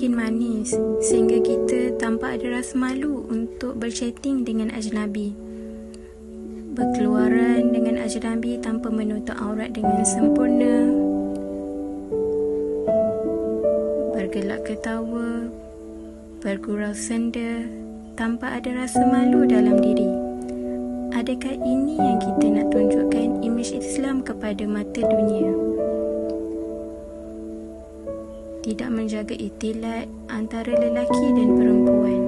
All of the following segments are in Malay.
makin manis sehingga kita tanpa ada rasa malu untuk berchatting dengan ajnabi. Berkeluaran dengan ajnabi tanpa menutup aurat dengan sempurna. Bergelak ketawa, bergurau senda tanpa ada rasa malu dalam diri. Adakah ini yang kita nak tunjukkan imej Islam kepada mata dunia? Tidak menjaga iktilat antara lelaki dan perempuan.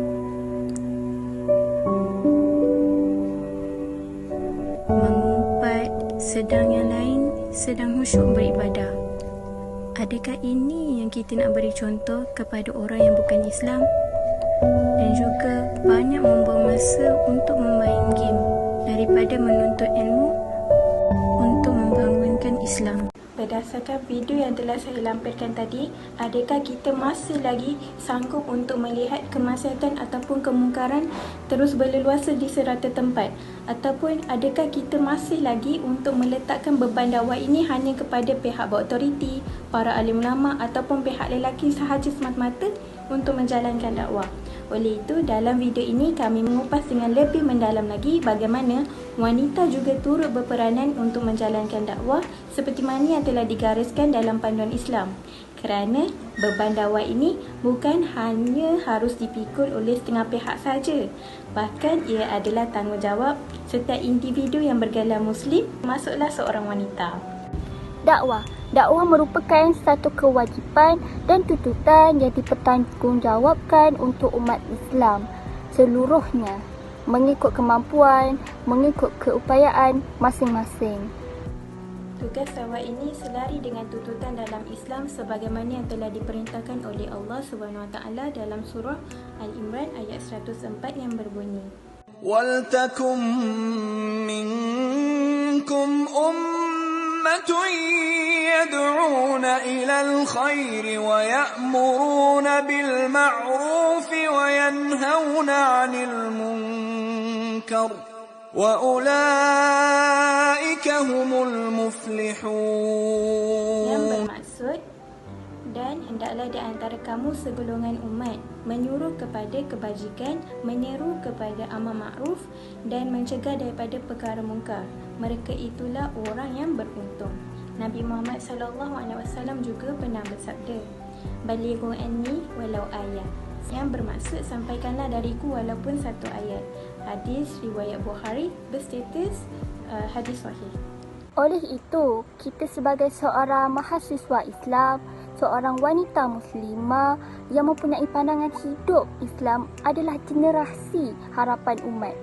Mengumpat sedang yang lain sedang khusyuk beribadah. Adakah ini yang kita nak beri contoh kepada orang yang bukan Islam? Dan juga banyak membuang masa untuk bermain game daripada menuntut ilmu untuk membangunkan Islam. Berdasarkan video yang telah saya lampirkan tadi, adakah kita masih lagi sanggup untuk melihat kemaksiatan ataupun kemungkaran terus berleluasa di serata tempat? Ataupun adakah kita masih lagi untuk meletakkan beban dakwah ini hanya kepada pihak berautoriti, para alim ulama ataupun pihak lelaki sahaja semata-mata untuk menjalankan dakwah? Oleh itu, dalam video ini kami mengupas dengan lebih mendalam lagi bagaimana wanita juga turut berperanan untuk menjalankan dakwah seperti mana yang telah digariskan dalam panduan Islam. Kerana beban dakwah ini bukan hanya harus dipikul oleh setengah pihak saja. Bahkan ia adalah tanggungjawab setiap individu yang bergelar Muslim, termasuklah seorang wanita. Dakwah merupakan satu kewajipan dan tuntutan yang dipertanggungjawabkan untuk umat Islam seluruhnya, mengikut kemampuan, mengikut keupayaan masing-masing. Tugas dakwah ini selari dengan tuntutan dalam Islam sebagaimana yang telah diperintahkan oleh Allah SWT dalam surah Al-Imran ayat 104 yang berbunyi, وَلْتَكُمْ مِنْكُمْ أُمَّةٌ يَدْعُونَ إِلَى الْخَيْرِ وَيَأْمُرُونَ بِالْمَعْرُوفِ وَيَنْهَوْنَ عَنِ الْمُنْكَرِ وَأُولَئِكَ هُمُ الْمُفْلِحُونَ. Yang bermaksud, dan hendaklah di antara kamu segolongan umat menyuruh kepada kebajikan, menyeru kepada amar makruf dan mencegah daripada perkara mungkar. Mereka itulah orang yang beruntung. Nabi Muhammad SAW juga pernah bersabda, "Balighu anni walau ayat." Yang bermaksud, sampaikanlah dariku walaupun satu ayat. Hadis riwayat Bukhari berstatus hadis sahih. Oleh itu, kita sebagai seorang mahasiswa Islam, seorang wanita muslimah yang mempunyai pandangan hidup Islam adalah generasi harapan umat.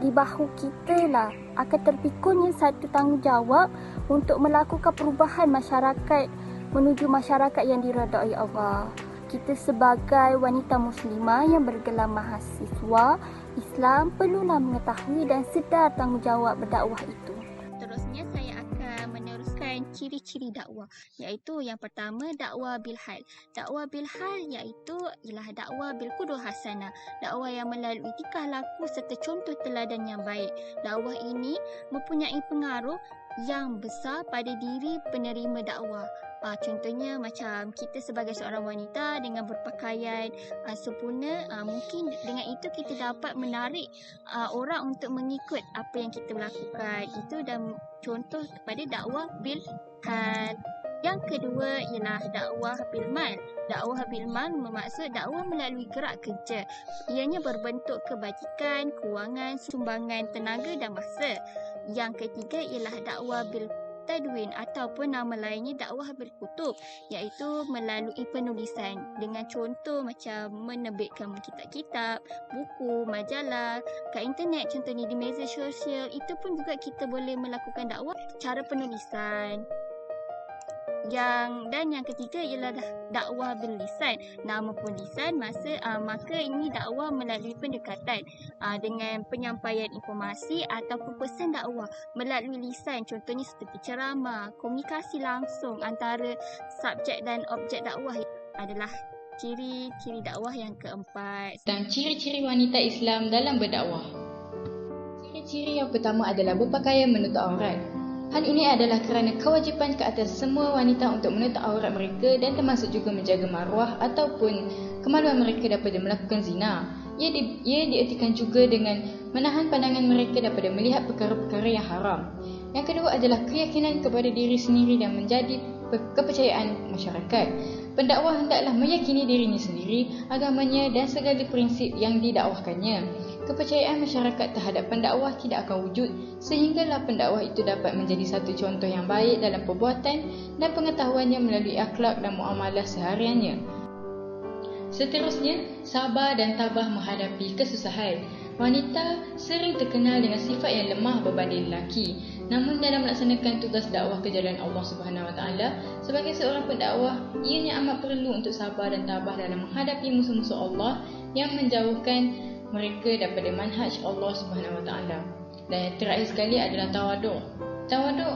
Di bahu kita lah akan terpikulnya satu tanggungjawab untuk melakukan perubahan masyarakat menuju masyarakat yang diredai Allah. Kita sebagai wanita muslimah yang bergelar mahasiswa Islam perlulah mengetahui dan sedar tanggungjawab berdakwah itu. Seterusnya saya akan meneruskan ciri-ciri dakwah, iaitu yang pertama, dakwah bil hal. Dakwah bil hal iaitu ialah dakwah bil qudwah hasanah, dakwah yang melalui tingkah laku serta contoh teladan yang baik. Dakwah ini mempunyai pengaruh yang besar pada diri penerima dakwah. Contohnya macam kita sebagai seorang wanita dengan berpakaian sempurna, mungkin dengan itu kita dapat menarik orang untuk mengikut apa yang kita lakukan. Itu dan contoh kepada dakwah bil hal. Yang kedua ialah dakwah bil mal. Dakwah bil mal bermaksud dakwah melalui gerak kerja. Ianya berbentuk kebajikan, kewangan, sumbangan tenaga dan masa. Yang ketiga ialah dakwah bil tadwin ataupun nama lainnya dakwah bil kutub, iaitu melalui penulisan dengan contoh macam menerbitkan kitab-kitab, buku, majalah kat internet, contohnya di media sosial. Itu pun juga kita boleh melakukan dakwah cara penulisan. Yang ketiga ialah dakwah bil lisan. Nama pun lisan, maka ini dakwah melalui pendekatan dengan penyampaian informasi ataupun pesan dakwah melalui lisan, contohnya seperti ceramah. Komunikasi langsung antara subjek dan objek dakwah adalah ciri-ciri dakwah yang keempat. Dan ciri-ciri wanita Islam dalam berdakwah. Ciri-ciri yang pertama adalah berpakaian menutup aurat. Hal ini adalah kerana kewajipan ke atas semua wanita untuk menutup aurat mereka dan termasuk juga menjaga maruah ataupun kemaluan mereka daripada melakukan zina. Ia diertikan juga dengan menahan pandangan mereka daripada melihat perkara-perkara yang haram. Yang kedua adalah keyakinan kepada diri sendiri dan menjadi kepercayaan masyarakat. Pendakwah hendaklah meyakini dirinya sendiri, agamanya dan segala prinsip yang didakwahkannya. Kepercayaan masyarakat terhadap pendakwah tidak akan wujud sehinggalah pendakwah itu dapat menjadi satu contoh yang baik dalam perbuatan dan pengetahuannya melalui akhlak dan muamalah sehariannya. Seterusnya, sabar dan tabah menghadapi kesusahan. Wanita sering terkenal dengan sifat yang lemah berbanding lelaki. Namun dalam melaksanakan tugas dakwah ke jalan Allah Subhanahu Wa Taala, sebagai seorang pendakwah, ianya amat perlu untuk sabar dan tabah dalam menghadapi musuh-musuh Allah yang menjauhkan mereka daripada manhaj Allah Subhanahu Wa Taala. Dan yang terakhir sekali adalah tawaduk. Tawaduk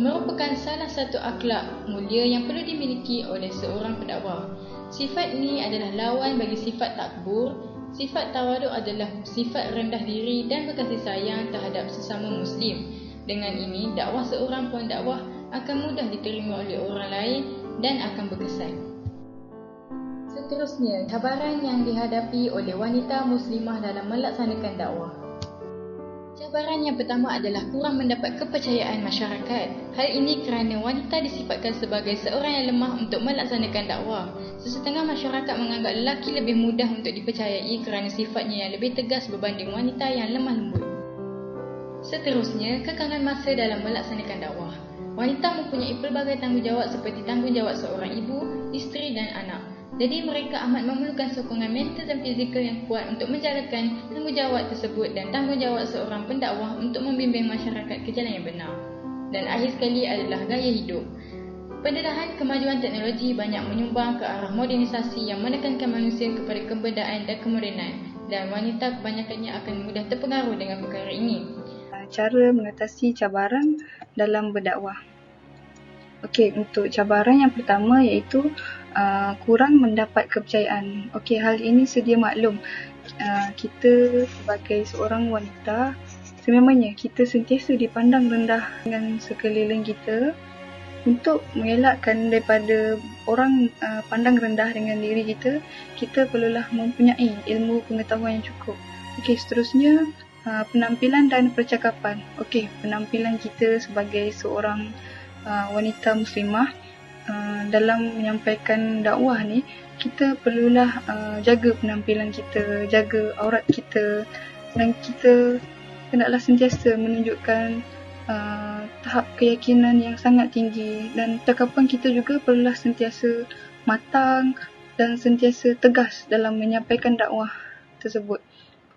merupakan salah satu akhlak mulia yang perlu dimiliki oleh seorang pendakwah. Sifat ini adalah lawan bagi sifat takbur. Sifat tawaduk adalah sifat rendah diri dan berkasih sayang terhadap sesama Muslim. Dengan ini, dakwah seorang pendakwah akan mudah diterima oleh orang lain dan akan berkesan. Seterusnya, cabaran yang dihadapi oleh wanita muslimah dalam melaksanakan dakwah. Cabaran yang pertama adalah kurang mendapat kepercayaan masyarakat. Hal ini kerana wanita disifatkan sebagai seorang yang lemah untuk melaksanakan dakwah. Sesetengah masyarakat menganggap lelaki lebih mudah untuk dipercayai kerana sifatnya yang lebih tegas berbanding wanita yang lemah lembut. Seterusnya, kekangan masa dalam melaksanakan dakwah. Wanita mempunyai pelbagai tanggungjawab seperti tanggungjawab seorang ibu, isteri dan anak. Jadi mereka amat memerlukan sokongan mental dan fizikal yang kuat untuk menjalankan tanggungjawab tersebut dan tanggungjawab seorang pendakwah untuk membimbing masyarakat ke jalan yang benar. Dan akhir sekali adalah gaya hidup. Pendedahan kemajuan teknologi banyak menyumbang ke arah modernisasi yang menekankan manusia kepada kebudayaan dan kemodenan, dan wanita kebanyakannya akan mudah terpengaruh dengan perkara ini. Cara mengatasi cabaran dalam berdakwah. Okey, untuk cabaran yang pertama iaitu kurang mendapat kepercayaan. Okey, hal ini sedia maklum. Kita sebagai seorang wanita, sememangnya kita sentiasa dipandang rendah dengan sekeliling kita. Untuk mengelakkan daripada orang pandang rendah dengan diri kita, kita perlulah mempunyai ilmu pengetahuan yang cukup. Okey, seterusnya penampilan dan percakapan. Okey, penampilan kita sebagai seorang wanita muslimah dalam menyampaikan dakwah ni, kita perlulah jaga penampilan kita, jaga aurat kita, dan kita hendaklah sentiasa menunjukkan tahap keyakinan yang sangat tinggi, dan cakapan kita juga perlulah sentiasa matang dan sentiasa tegas dalam menyampaikan dakwah tersebut.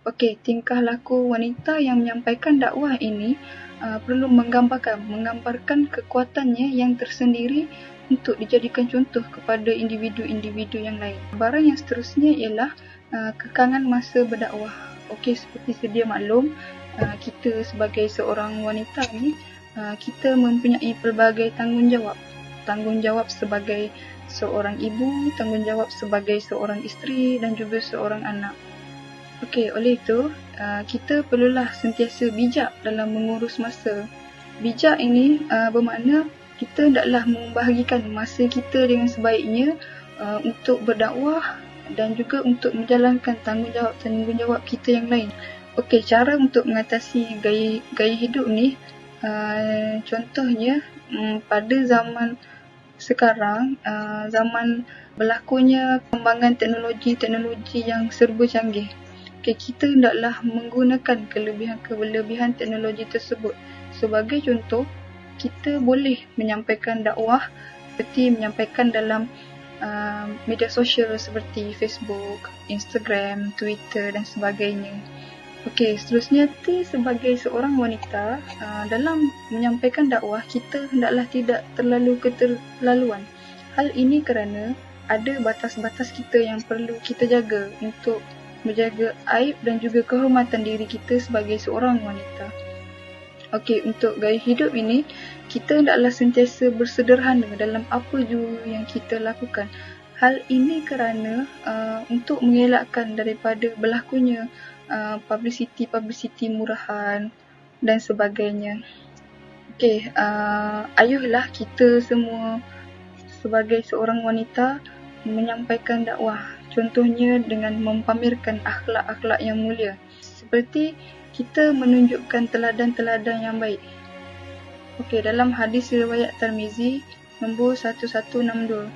Okey, tingkah laku wanita yang menyampaikan dakwah ini perlu menggambarkan kekuatannya yang tersendiri untuk dijadikan contoh kepada individu-individu yang lain. Cabaran yang seterusnya ialah kekangan masa berdakwah. Okey, seperti sedia maklum, kita sebagai seorang wanita ni, kita mempunyai pelbagai tanggungjawab. Tanggungjawab sebagai seorang ibu, tanggungjawab sebagai seorang isteri dan juga seorang anak. Okey, oleh itu, kita perlulah sentiasa bijak dalam mengurus masa. Bijak ini bermakna kita hendaklah membahagikan masa kita dengan sebaiknya untuk berdakwah dan juga untuk menjalankan tanggungjawab kita yang lain. Okey, cara untuk mengatasi gaya hidup ni, contohnya pada zaman sekarang, zaman berlakunya perkembangan teknologi yang serba canggih. Okay, kita hendaklah menggunakan kelebihan teknologi tersebut. Sebagai contoh, kita boleh menyampaikan dakwah seperti menyampaikan dalam media sosial seperti Facebook, Instagram, Twitter dan sebagainya. Okey, seterusnya sebagai seorang wanita, dalam menyampaikan dakwah, kita hendaklah tidak terlalu keterlaluan. Hal ini kerana ada batas-batas kita yang perlu kita jaga untuk menjaga aib dan juga kehormatan diri kita sebagai seorang wanita. Okey, untuk gaya hidup ini, kita hendaklah sentiasa bersederhana dalam apa jua yang kita lakukan. Hal ini kerana untuk mengelakkan daripada berlakunya publicity murahan dan sebagainya. Ayuhlah kita semua sebagai seorang wanita menyampaikan dakwah. Contohnya dengan mempamerkan akhlak-akhlak yang mulia. Seperti kita menunjukkan teladan-teladan yang baik. Dalam hadis riwayat Tirmizi nombor 1162,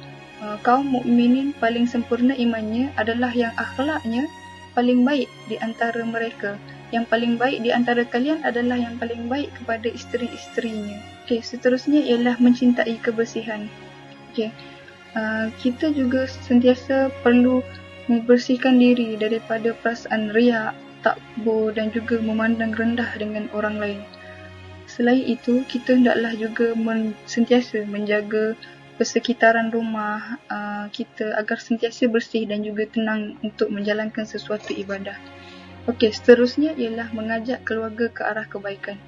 kaum mukminin paling sempurna imannya adalah yang akhlaknya paling baik di antara mereka. Yang paling baik di antara kalian adalah yang paling baik kepada isteri-isterinya. Seterusnya ialah mencintai kebersihan. Kita juga sentiasa perlu membersihkan diri daripada perasaan riak, takbur dan juga memandang rendah dengan orang lain. Selain itu, kita hendaklah juga sentiasa menjaga persekitaran rumah kita agar sentiasa bersih dan juga tenang untuk menjalankan sesuatu ibadah. Seterusnya ialah mengajak keluarga ke arah kebaikan.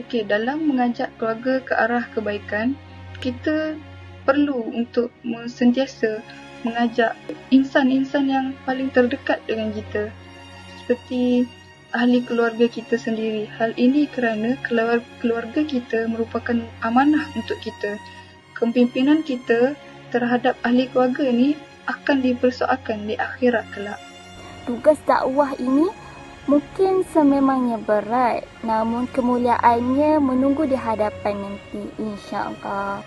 Dalam mengajak keluarga ke arah kebaikan, kita perlu untuk sentiasa mengajak insan-insan yang paling terdekat dengan kita, seperti ahli keluarga kita sendiri. Hal ini kerana keluarga kita merupakan amanah untuk kita. Kepimpinan kita terhadap ahli keluarga ini akan dipersoalkan di akhirat kelak. Tugas dakwah ini mungkin sememangnya berat, namun kemuliaannya menunggu di hadapan nanti, insya-Allah.